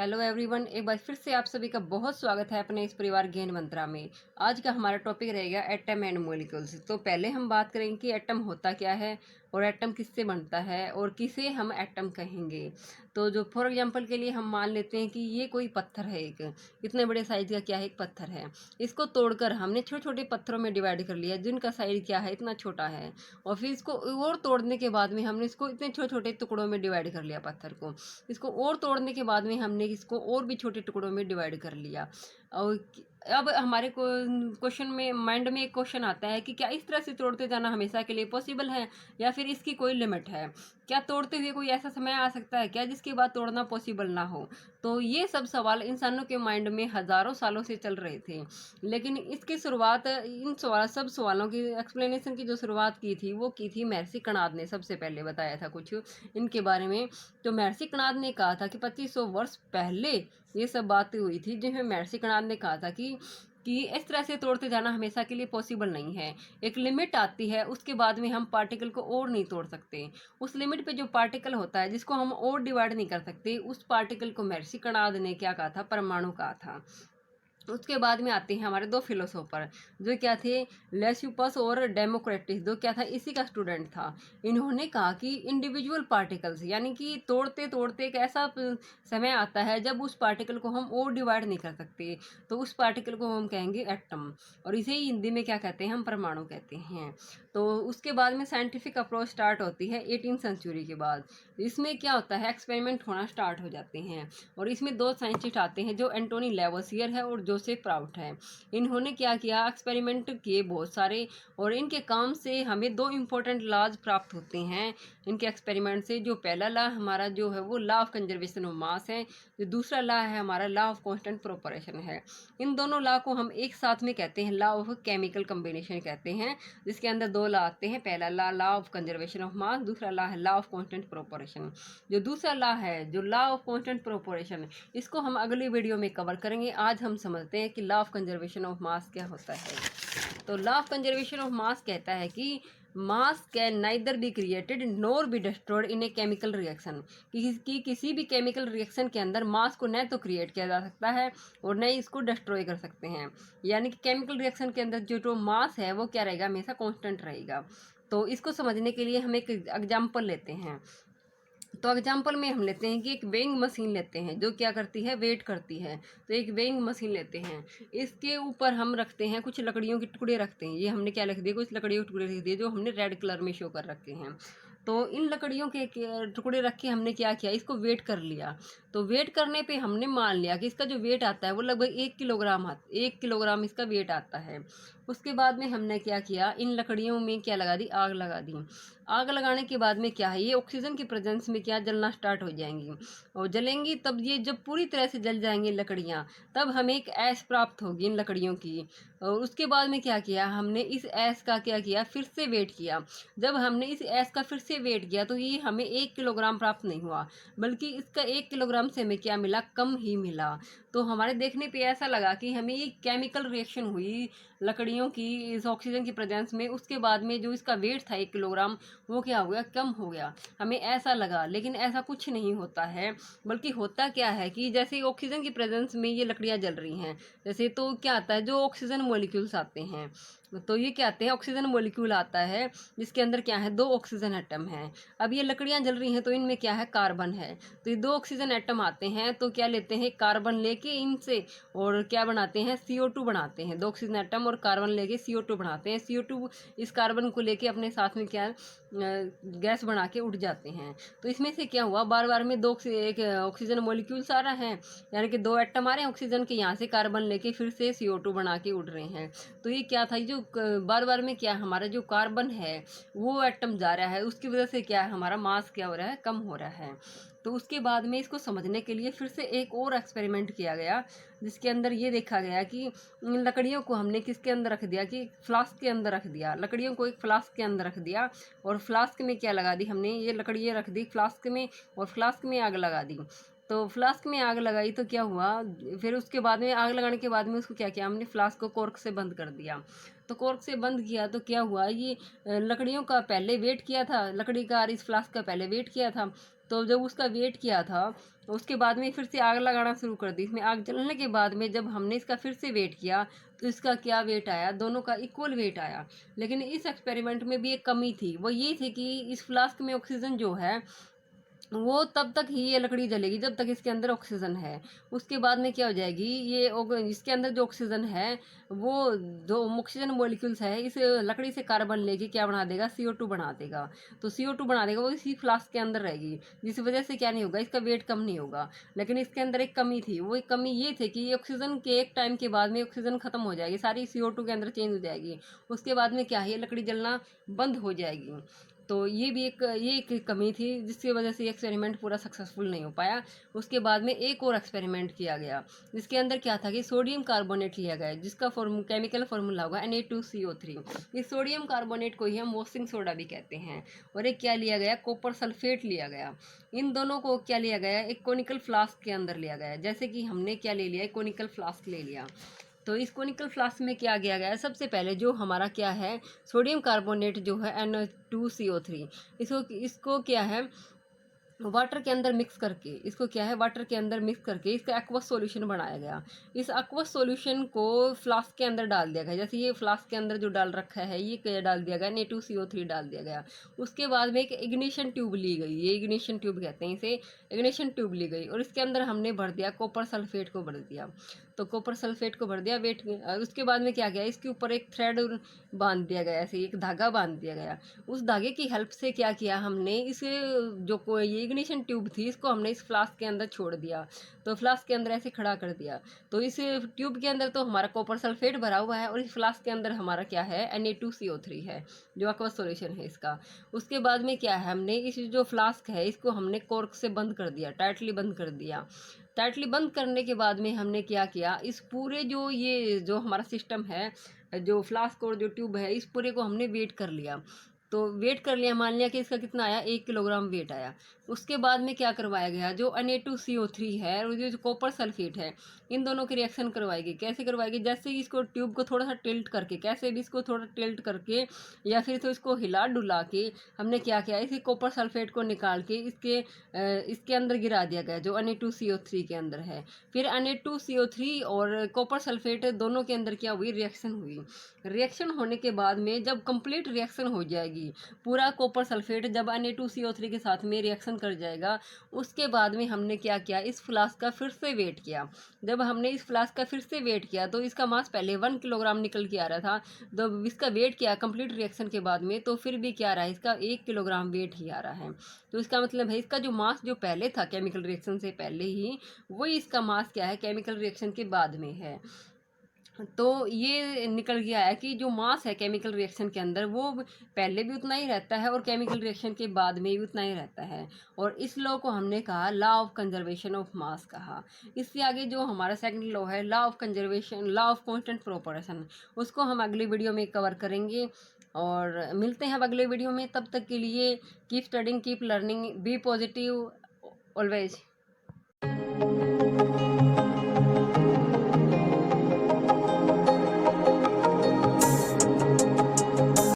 Hello everyone, एक बार फिर से आप सभी का बहुत स्वागत है अपने इस परिवार ज्ञान मंत्रा में। आज का हमारा टॉपिक रहेगा एटम एंड मॉलिक्यूल्स। तो पहले हम बात करेंगे कि एटम होता क्या है और एटम किससे बनता है और किसे हम एटम कहेंगे। तो जो फॉर एग्जांपल के लिए हम मान लेते हैं कि ये कोई पत्थर है, एक इतने बड़े साइज का क्या है, एक पत्थर है। इसको तोड़कर हमने छोटे छोटे पत्थरों में डिवाइड कर लिया जिनका साइज क्या है, इतना छोटा है। और फिर इसको और तोड़ने के बाद में हमने इसको इतने छोटे छोटे टुकड़ों में डिवाइड कर लिया पत्थर को। इसको और तोड़ने के बाद में हमने इसको और भी छोटे टुकड़ों में डिवाइड कर लिया। और अब हमारे को क्वेश्चन में माइंड में एक क्वेश्चन आता है कि क्या इस तरह से तोड़ते जाना हमेशा के लिए पॉसिबल है या फिर इसकी कोई लिमिट है। क्या तोड़ते हुए कोई ऐसा समय आ सकता है क्या जिसके बाद तोड़ना पॉसिबल ना हो। तो ये सब सवाल इंसानों के माइंड में हज़ारों सालों से चल रहे थे। लेकिन इसकी शुरुआत, इन सब सवालों की एक्सप्लेनेशन की जो शुरुआत की थी वो की थी महर्षि कणाद ने। सबसे पहले बताया था कुछ इनके बारे में। तो महर्षि कणाद ने कहा था कि 2500 वर्ष पहले ये सब बातें हुई थी, जिनमें महर्षि कणाद ने कहा था कि इस तरह से तोड़ते जाना हमेशा के लिए पॉसिबल नहीं है। एक लिमिट आती है, उसके बाद में हम पार्टिकल को और नहीं तोड़ सकते। उस लिमिट पे जो पार्टिकल होता है जिसको हम और डिवाइड नहीं कर सकते, उस पार्टिकल को महर्षि कणाद ने क्या कहा था, परमाणु कहा था। उसके बाद में आते हैं हमारे दो फिलोसोफर जो क्या थे, लेस्यूपस और डेमोक्रेटिस, जो क्या था, इसी का स्टूडेंट था। इन्होंने कहा कि इंडिविजुअल पार्टिकल्स, यानी कि तोड़ते तोड़ते एक ऐसा समय आता है जब उस पार्टिकल को हम और डिवाइड नहीं कर सकते, तो उस पार्टिकल को हम कहेंगे एटम। और इसे ही हिंदी में क्या कहते हैं, हम परमाणु कहते हैं। तो उसके बाद में साइंटिफिक अप्रोच स्टार्ट होती है 18th सेंचुरी के बाद। इसमें क्या होता है, एक्सपेरिमेंट होना स्टार्ट हो जाते हैं। और इसमें दो साइंटिस्ट आते हैं जो एंटोनी लेवोसियर है और जोसेफ प्राउट है। इन्होंने क्या किया, एक्सपेरिमेंट किए बहुत सारे, और इनके काम से हमें दो इम्पोर्टेंट लॉज प्राप्त होते हैं इनके एक्सपेरिमेंट से। जो पहला लॉ हमारा जो है वो law of conservation of mass है, जो दूसरा लॉ है हमारा लॉ ऑफ कांस्टेंट प्रोपरेशन है। इन दोनों लॉ को हम एक साथ में कहते हैं लॉ ऑफ केमिकल कम्बिनेशन कहते हैं, जिसके अंदर दो लॉ आते हैं। पहला law law of conservation of mass, दूसरा लॉ है लॉ ऑफ कांस्टेंट प्रोपरेशन। जो दूसरा लॉ है, जो लॉ ऑफ कांस्टेंट प्रोपरेशन, इसको हम अगली वीडियो में कवर करेंगे। आज हम समझते हैं कि law of conservation of mass क्या होता है। तो law of conservation of mass कहता है कि मास can neither be created nor be destroyed in a chemical reaction, कि किसी भी केमिकल रिएक्शन के अंदर मास को न तो क्रिएट किया जा सकता है और न ही इसको डिस्ट्रॉय कर सकते हैं। यानी कि केमिकल रिएक्शन के अंदर जो मास है वो क्या रहेगा, हमेशा कांस्टेंट रहेगा। तो इसको समझने के लिए हम एक एग्जांपल लेते हैं। तो एग्जाम्पल में हम लेते हैं कि एक वेइंग मशीन लेते हैं जो क्या करती है, वेट करती है। तो एक वेइंग मशीन लेते हैं, इसके ऊपर हम रखते हैं कुछ लकड़ियों के टुकड़े रखते हैं। ये हमने क्या लिख दिया, कुछ लकड़ियों के टुकड़े लिख दिए जो हमने रेड कलर में शो कर रखे हैं। तो इन लकड़ियों के टुकड़े रख के हमने क्या किया, इसको वेट कर लिया। तो वेट करने पे हमने मान लिया कि इसका जो वेट आता है वो लगभग 1 किलोग्राम 1 किलोग्राम इसका वेट आता है। उसके बाद में हमने क्या किया, इन लकड़ियों में क्या लगा दी, आग लगा दी। आग लगाने के बाद में क्या है, ये ऑक्सीजन की प्रेजेंस में क्या जलना स्टार्ट हो जाएंगी। और जलेंगी तब ये जब पूरी तरह से जल जाएंगी लकड़ियाँ, तब हमें एक ऐश प्राप्त होगी इन लकड़ियों की। और उसके बाद में क्या किया हमने, इस ऐश का क्या किया, फिर से वेट किया। जब हमने इस ऐश का फिर से वेट किया तो ये हमें 1 किलोग्राम प्राप्त नहीं हुआ, बल्कि इसका 1 किलोग्राम से हमें क्या मिला, कम ही मिला। तो हमारे देखने पे ऐसा लगा कि हमें ये केमिकल रिएक्शन हुई लकड़ियों की इस ऑक्सीजन की प्रेजेंस में। उसके बाद में जो इसका वेट था 1 किलोग्राम, वो क्या हो गया, कम हो गया, हमें ऐसा लगा। लेकिन ऐसा कुछ नहीं होता है, बल्कि होता क्या है कि जैसे ऑक्सीजन की प्रेजेंस में ये लकड़ियाँ जल रही हैं जैसे, तो क्या आता है, जो ऑक्सीजन मॉलिक्यूल्स आते हैं, तो ये क्या आते हैं, ऑक्सीजन मॉलिक्यूल आता है जिसके अंदर क्या है, 2 ऑक्सीजन एटम हैं। अब ये लकड़ियाँ जल रही हैं तो इनमें क्या है, कार्बन है। तो ये 2 ऑक्सीजन एटम आते हैं तो क्या लेते हैं, कार्बन लेके इनसे और क्या बनाते हैं, CO2 बनाते हैं। 2 ऑक्सीजन एटम और कार्बन लेके CO2 बनाते हैं। CO2 इस कार्बन को लेके अपने साथ में क्या गैस बना के उड़ जाते हैं। तो इसमें से क्या हुआ, बार बार में एक ऑक्सीजन मॉलिक्यूल्स आ रहा है, यानी कि 2 एटम आ रहे हैं ऑक्सीजन के, यहाँ से कार्बन लेके फिर से CO2 बना के उड़ रहे हैं। तो ये क्या था, जो बार बार में क्या हमारा जो कार्बन है वो एटम जा रहा है, उसकी वजह से क्या है, हमारा मास क्या हो रहा है, कम हो रहा है। तो उसके बाद में इसको समझने के लिए फिर से एक और एक्सपेरिमेंट किया गया, जिसके अंदर ये देखा गया कि इन लकड़ियों को हमने किसके अंदर रख दिया, कि फ्लास्क के अंदर रख दिया। लकड़ियों को एक फ्लास्क के अंदर रख दिया और फ्लास्क में क्या लगा दी हमने, ये लकड़ियाँ रख दी फ्लास्क में और फ्लास्क में आग लगा दी। तो फ्लास्क में आग लगाई तो क्या हुआ, फिर उसके बाद में आग लगाने के बाद में उसको क्या किया हमने, फ्लास्क को कॉर्क से बंद कर दिया। तो कॉर्क से बंद किया तो क्या हुआ, ये लकड़ियों का पहले वेट किया था, लकड़ी का और इस फ्लास्क का पहले वेट किया था। तो जब उसका वेट किया था उसके बाद में फिर से आग लगाना शुरू कर दी। इसमें आग जलने के बाद में जब हमने इसका फिर से वेट किया तो इसका क्या वेट आया, दोनों का इक्वल वेट आया। लेकिन इस एक्सपेरिमेंट में भी एक कमी थी, वो ये थी कि इस फ्लास्क में ऑक्सीजन जो है वो तब तक ही ये लकड़ी जलेगी जब तक इसके अंदर ऑक्सीजन है। उसके बाद में क्या हो जाएगी, ये इसके अंदर जो ऑक्सीजन है वो जो ऑक्सीजन मॉलिक्यूल्स है इस लकड़ी से कार्बन लेके क्या बना देगा, CO2 बना देगा। तो CO2 बना देगा, वो इसी फ्लास्क के अंदर रहेगी, जिस वजह से क्या नहीं होगा, इसका वेट कम नहीं होगा। लेकिन इसके अंदर एक कमी थी, वो एक कमी ये थी कि ये ऑक्सीजन के एक टाइम के बाद में ऑक्सीजन खत्म हो जाएगी, सारी CO2 के अंदर चेंज हो जाएगी। उसके बाद में क्या है, ये लकड़ी जलना बंद हो जाएगी। तो ये एक कमी थी जिसकी वजह से ये एक्सपेरिमेंट पूरा सक्सेसफुल नहीं हो पाया। उसके बाद में एक और एक्सपेरिमेंट किया गया जिसके अंदर क्या था कि सोडियम कार्बोनेट लिया गया, जिसका केमिकल फार्मूला होगा Na2CO3। इस सोडियम कार्बोनेट को ही हम वॉशिंग सोडा भी कहते हैं। और एक क्या लिया गया, कॉपर सल्फेट लिया गया। इन दोनों को क्या लिया गया, एक कोनिकल फ्लास्क के अंदर लिया गया। जैसे कि हमने क्या ले लिया, एक कोनिकल फ्लास्क ले लिया। तो इस कोनिकल फ्लास्क में क्या किया गया है, सबसे पहले जो हमारा क्या है, सोडियम कार्बोनेट जो है Na2CO3, इसको क्या है, वाटर के अंदर मिक्स करके, इसको क्या है, वाटर के अंदर मिक्स करके इसका एक्वस सॉल्यूशन बनाया गया। इस एक्वस सॉल्यूशन को फ्लास्क के अंदर डाल दिया गया। जैसे ये फ्लास्क के अंदर जो डाल रखा है ये क्या डाल दिया गया, Na2CO3 डाल दिया गया। उसके बाद में एक इग्निशन ट्यूब ली गई, ये इग्निशन ट्यूब कहते हैं इसे, इग्निशन ट्यूब ली गई और इसके अंदर हमने भर दिया कॉपर सल्फेट को भर दिया। तो कॉपर सल्फेट को भर दिया वेट। उसके बाद में क्या किया, इसके ऊपर एक थ्रेड बांध दिया गया, ऐसे एक धागा बांध दिया गया। उस धागे की हेल्प से क्या किया हमने, इस जो कोई ये इग्निशन ट्यूब थी इसको हमने इस फ्लास्क के अंदर छोड़ दिया। तो फ्लास्क के अंदर ऐसे खड़ा कर दिया। तो इस ट्यूब के अंदर तो हमारा कॉपर सल्फेट भरा हुआ है और इस फ्लास्क के अंदर हमारा क्या है, Na2CO3 है जो एक्वस सॉल्यूशन है इसका। उसके बाद में क्या है, हमने इस जो फ्लास्क है इसको हमने कॉर्क से बंद कर दिया, टाइटली बंद कर दिया। टाइटली बंद करने के बाद में हमने क्या किया, इस पूरे जो हमारा सिस्टम है, जो फ्लास्क और जो ट्यूब है, इस पूरे को हमने वेट कर लिया। तो वेट कर लिया, मान लिया कि इसका कितना आया, 1 किलोग्राम वेट आया। उसके बाद में क्या करवाया गया, जो Na2CO3 है और जो कॉपर सल्फेट है, इन दोनों की रिएक्शन करवाएगी। कैसे करवाएगी, जैसे इसको ट्यूब को थोड़ा सा टिल्ट करके, कैसे भी इसको थोड़ा टिल्ट करके या फिर तो इसको हिला डुला के हमने क्या किया, इसी कॉपर सल्फेट को निकाल के इसके अंदर गिरा दिया गया जो Na2CO3 के अंदर है। फिर Na2CO3 और कॉपर सल्फेट दोनों के अंदर क्या हुई, रिएक्शन हुई। रिएक्शन होने के बाद में जब कंप्लीट रिएक्शन हो जाएगी, पूरा कॉपर सल्फेट जब Na2CO3 के साथ में रिएक्शन कर जाएगा, उसके बाद में हमने क्या किया, इस फ्लास्क का फिर से वेट किया। जब हमने इस फ्लास्क का फिर से वेट किया तो इसका मास पहले 1 किलोग्राम निकल के आ रहा था। जब इसका वेट किया कंप्लीट रिएक्शन के बाद में तो फिर भी क्या रहा है, इसका 1 किलोग्राम वेट ही आ रहा है। तो इसका मतलब है इसका जो मास जो पहले था केमिकल रिएक्शन से पहले ही, वही इसका मास क्या है केमिकल रिएक्शन के बाद में है। तो ये निकल गया है कि जो मास है केमिकल रिएक्शन के अंदर वो पहले भी उतना ही रहता है और केमिकल रिएक्शन के बाद में भी उतना ही रहता है। और इस लॉ को हमने कहा law of conservation of mass कहा। इससे आगे जो हमारा सेकंड लॉ है, law of conservation, law of constant proportion, उसको हम अगले वीडियो में कवर करेंगे। और मिलते हैं अब अगले वीडियो में, तब तक के लिए keep studying, keep learning, be positive always.